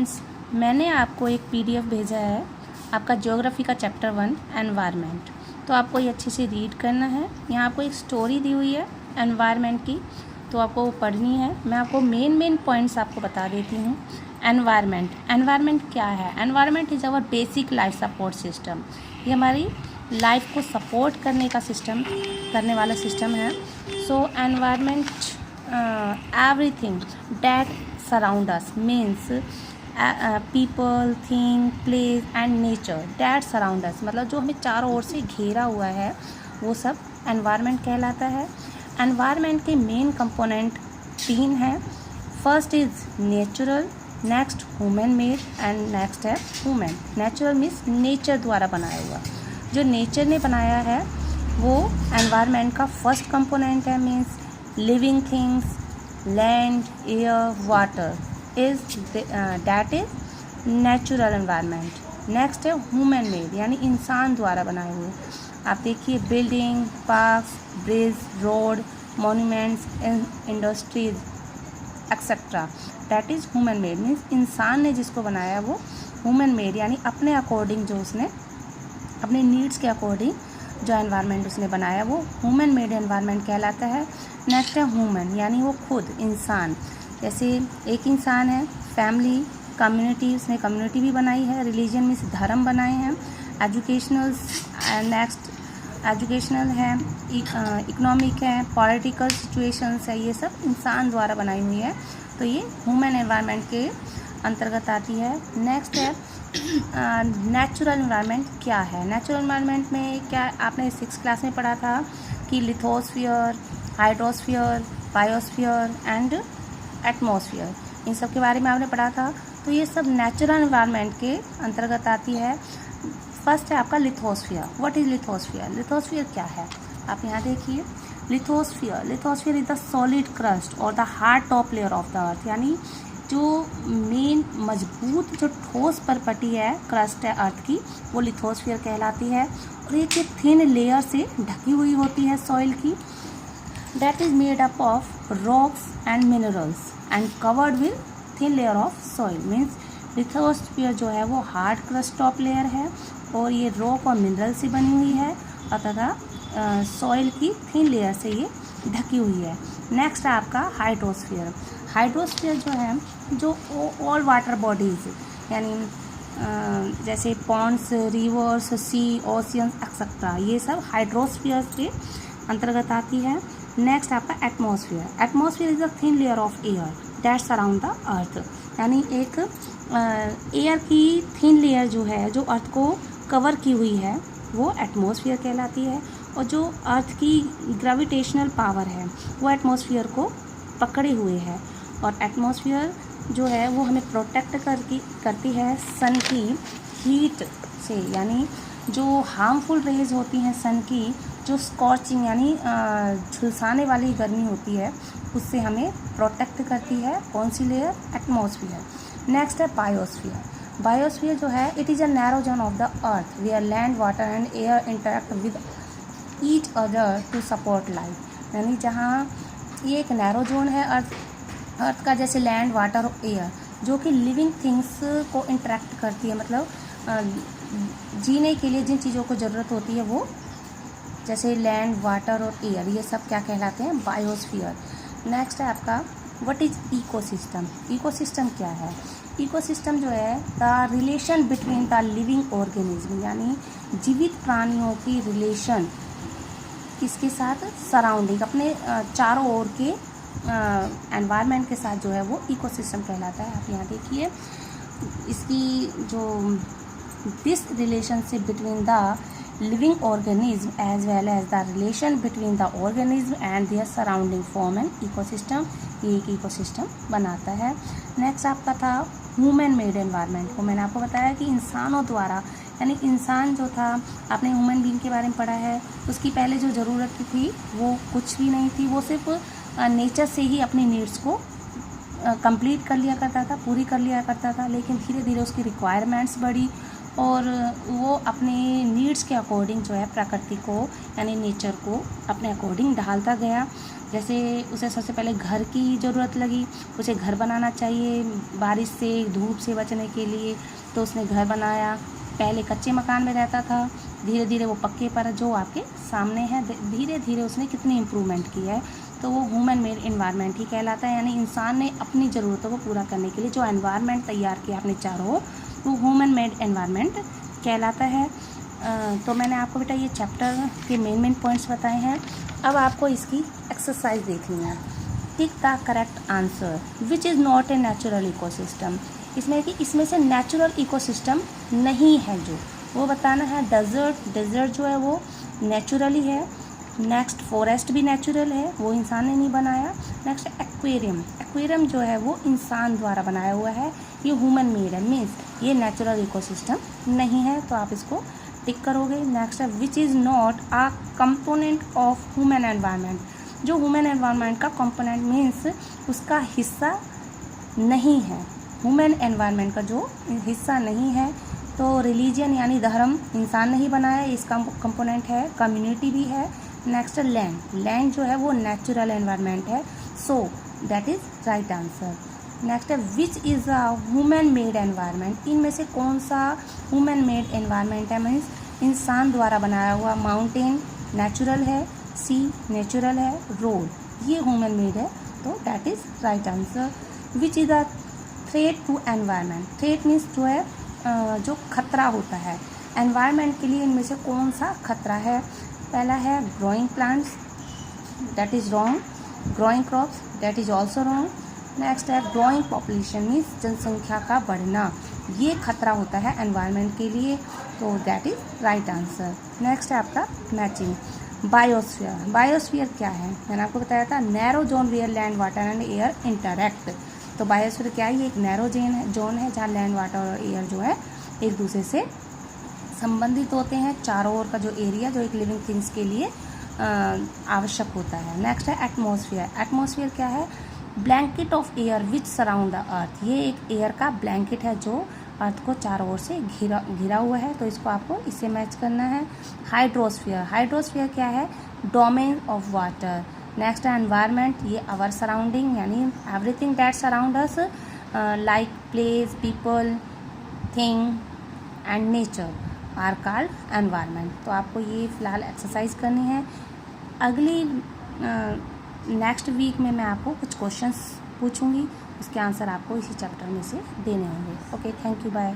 Students, मैंने आपको एक पीडीएफ भेजा है आपका ज्योग्राफी का चैप्टर 1 एनवायरनमेंट। तो आपको ये अच्छे से रीड करना है। यहाँ आपको एक स्टोरी दी हुई है एनवायरनमेंट की, तो आपको वो पढ़नी है। मैं आपको मेन पॉइंट्स आपको बता देती हूँ। एनवायरनमेंट क्या है? Environment is our basic life support system. ये हमारी लाइफ को सपोर्ट करने का सिस्टम, करने वाला सिस्टम है। सो environment everything that surround us means people, thing, place and nature that surround us, मतलब जो हमें चारों ओर से घेरा हुआ है वो सब एनवायरनमेंट कहलाता है। एनवायरनमेंट के मेन कंपोनेंट 3 हैं। First is natural, next human made and next है ह्यूमन। नेचुरल मीन्स नेचर द्वारा बनाया हुआ, जो नेचर ने बनाया है वो एनवायरनमेंट का फर्स्ट कंपोनेंट है। Means living things, land, air, water is that is natural environment. Next है ह्यूमन मेड, यानी इंसान द्वारा बनाए हुए। आप देखिए building, parks, bridge, road, monuments, industries etcetera, that is human made. Means इंसान ने जिसको बनाया वो ह्यूमन मेड, यानी अपने अकॉर्डिंग, जो उसने अपने नीड्स के अकॉर्डिंग जो एनवायरनमेंट उसने बनाया वो ह्यूमन मेड एनवायरनमेंट कहलाता है। नेक्स्ट है ह्यूमन, यानी वो खुद इंसान। जैसे एक इंसान है, फैमिली, कम्युनिटी, उसने कम्युनिटी भी बनाई है। रिलीजन मीन्स धर्म बनाए हैं। एजुकेशनल, नेक्स्ट एजुकेशनल है, इकोनॉमिक है, पॉलिटिकल सिचुएशंस है, ये सब इंसान द्वारा बनाई हुई है। तो ये ह्यूमन एनवायरनमेंट के अंतर्गत आती है। नेक्स्ट है नेचुरल एनवायरनमेंट क्या है? नेचुरल एनवायरनमेंट में क्या आपने 6th क्लास में पढ़ा था कि lithosphere, hydrosphere, biosphere and atmosphere, इन सब के बारे में आपने पढ़ा था। तो ये सब नेचुरल एनवायरनमेंट के अंतर्गत आती है। फर्स्ट है आपका lithosphere. What is lithosphere? Lithosphere क्या है? आप यहाँ देखिए, lithosphere is the solid crust or the hard top layer of the earth, यानी जो मेन मजबूत जो ठोस परपटी है, क्रस्ट है अर्थ की, वो लिथोस्फीयर कहलाती है। और ये थिन लेयर से ढकी हुई होती है सॉइल की। That is made up of rocks and minerals and covered with thin layer of soil. Means lithosphere जो है वो हार्ड क्रस्ट टॉप लेयर है और ये रॉक और मिनरल से बनी हुई है और तथा सॉइल की थिन लेयर से ये ढकी हुई है। नेक्स्ट है आपका हाइड्रोस्फीयर। हाइड्रोस्फीयर जो है, जो ऑल वाटर बॉडीज़, यानी जैसे पॉन्ड्स, रिवर्स, सी, ओशियंस एक्सेट्रा, ये सब हाइड्रोस्फीयर के अंतर्गत आती है। नेक्स्ट आपका atmosphere. Atmosphere is a thin layer of air that surround the earth, यानी एक एयर की थिन लेयर जो है, जो अर्थ को कवर की हुई है, वो एटमॉस्फेयर कहलाती है। और जो अर्थ की ग्रेविटेशनल पावर है वो एटमॉस्फेयर को पकड़े हुए है। और एटमॉस्फेयर जो है वो हमें प्रोटेक्ट करती है सन की हीट से, यानी जो हार्मफुल रेज होती हैं सन की, जो स्कॉर्चिंग यानी झुलसाने वाली गर्मी होती है, उससे हमें प्रोटेक्ट करती है। कौन सी लेयर? एटमॉस्फेयर। नेक्स्ट है बायोस्फीयर। बायोस्फीयर जो है, it is a narrow zone of the earth where land, water and air interact with each other to support life, यानी जहाँ ये एक नैरो जोन है अर्थ का, जैसे लैंड, वाटर और एयर, जो कि लिविंग थिंग्स को इंटरेक्ट करती है। मतलब जीने के लिए जिन चीज़ों को ज़रूरत होती है वो, जैसे लैंड, वाटर और एयर, ये सब क्या कहलाते हैं? बायोस्फीयर। नेक्स्ट है आपका व्हाट इज इकोसिस्टम। इकोसिस्टम क्या है? इकोसिस्टम जो है the relation between the living organism, यानी जीवित प्राणियों की रिलेशन किसके साथ? सराउंडिंग, अपने चारों ओर के एनवायरनमेंट के साथ जो है वो इकोसिस्टम कहलाता है। आप यहाँ देखिए, इसकी जो this relationship between the living organism as well as the relation between the organism and their surrounding form an ecosystem, ये एक इकोसिस्टम बनाता है। नेक्स्ट आपका था ह्यूमन मेड एनवायरनमेंट। वो मैंने आपको बताया कि इंसानों द्वारा, यानी इंसान जो था, आपने ह्यूमन बीइंग के बारे में पढ़ा है, उसकी पहले जो ज़रूरत थी वो कुछ भी नहीं थी, वो सिर्फ नेचर से ही अपनी नीड्स को कंप्लीट कर लिया करता था, पूरी कर लिया करता था। लेकिन धीरे धीरे उसकी रिक्वायरमेंट्स बढ़ी और वो अपने नीड्स के अकॉर्डिंग जो है प्रकृति को, यानी नेचर को अपने अकॉर्डिंग ढालता गया। जैसे उसे सबसे पहले घर की ज़रूरत लगी, उसे घर बनाना चाहिए बारिश से धूप से बचने के लिए, तो उसने घर बनाया। पहले कच्चे मकान में रहता था, धीरे धीरे वो पक्के पर जो आपके सामने है, धीरे धीरे उसने कितनी इम्प्रूवमेंट की है, तो वो ह्यूमन मेड एनवायरनमेंट ही कहलाता है। यानी इंसान ने अपनी ज़रूरतों को पूरा करने के लिए जो एनवायरनमेंट तैयार किया अपने चारों ओर, वो ह्यूमन मेड एनवायरनमेंट कहलाता है। तो मैंने आपको बेटा ये चैप्टर के मेन पॉइंट्स बताए हैं। अब आपको इसकी एक्सरसाइज देखनी है। Tick the correct answer which is not a natural ecosystem. इसमें कि इसमें से नेचुरल इकोसिस्टम नहीं है जो, वो बताना है। डेजर्ट जो है वो नेचुरली है। नेक्स्ट फॉरेस्ट भी नेचुरल है, वो इंसान ने नहीं बनाया। नेक्स्ट एक्वेरियम जो है वो इंसान द्वारा बनाया हुआ है, ये ह्यूमन मेड है, मीन्स ये नेचुरल इकोसिस्टम नहीं है, तो आप इसको टिक करोगे। नेक्स्ट है which is not a component of human environment. जो ह्यूमन एनवायरनमेंट का कंपोनेंट मीन्स उसका हिस्सा नहीं है, ह्यूमन एनवायरनमेंट का जो हिस्सा नहीं है। तो रिलीजन यानी धर्म इंसान नहीं बनाया, इसका कंपोनेंट है। कम्युनिटी भी है। नेक्स्ट लैंड जो है वो नेचुरल एनवायरनमेंट है, so that is right answer. Next है which is a human made environment. इनमें से कौन सा ह्यूमन मेड एनवायरनमेंट है, मीन्स इंसान द्वारा बनाया हुआ। माउंटेन नेचुरल है, सी नेचुरल है, रोड ये ह्यूमन मेड है, तो that is right answer. Which is a threat to environment. Threat means जो है जो खतरा होता है एनवायरनमेंट के लिए, इनमें से कौन सा खतरा है। पहला है growing plants, that is wrong. Growing crops, that is also wrong. Next है ग्रोइंग पॉपुलेशन मीन्स जनसंख्या का बढ़ना, ये खतरा होता है एनवायरनमेंट के लिए, तो that is right answer. Next है आपका मैचिंग। बायोस्फीयर। बायोस्फीयर क्या है, मैंने आपको बताया था narrow zone where land water and air interact. तो बायोस्फीयर क्या है, ये एक नैरो जोन है जहाँ लैंड वाटर और एयर जो है एक दूसरे से संबंधित होते हैं। चारों ओर का जो एरिया जो एक लिविंग थिंग्स के लिए आवश्यक होता है। नेक्स्ट है एटमॉस्फेयर। एटमॉस्फेयर क्या है, blanket of air which surround the earth. ये एक एयर का ब्लैंकेट है जो अर्थ को चारों ओर से घिरा हुआ है, तो इसको आपको इससे मैच करना है। हाइड्रोस्फीयर। हाइड्रोस्फीयर क्या है, डोमेन ऑफ वाटर। नेक्स्ट है एनवायरनमेंट, ये आवर सराउंडिंग यानी everything that surround us like place, people, thing and nature are called environment. तो आपको ये फ़िलहाल एक्सरसाइज करनी है। अगली नेक्स्ट वीक में मैं आपको कुछ क्वेश्चंस पूछूंगी, उसके आंसर आपको इसी चैप्टर में से देने होंगे। Okay, thank you, bye.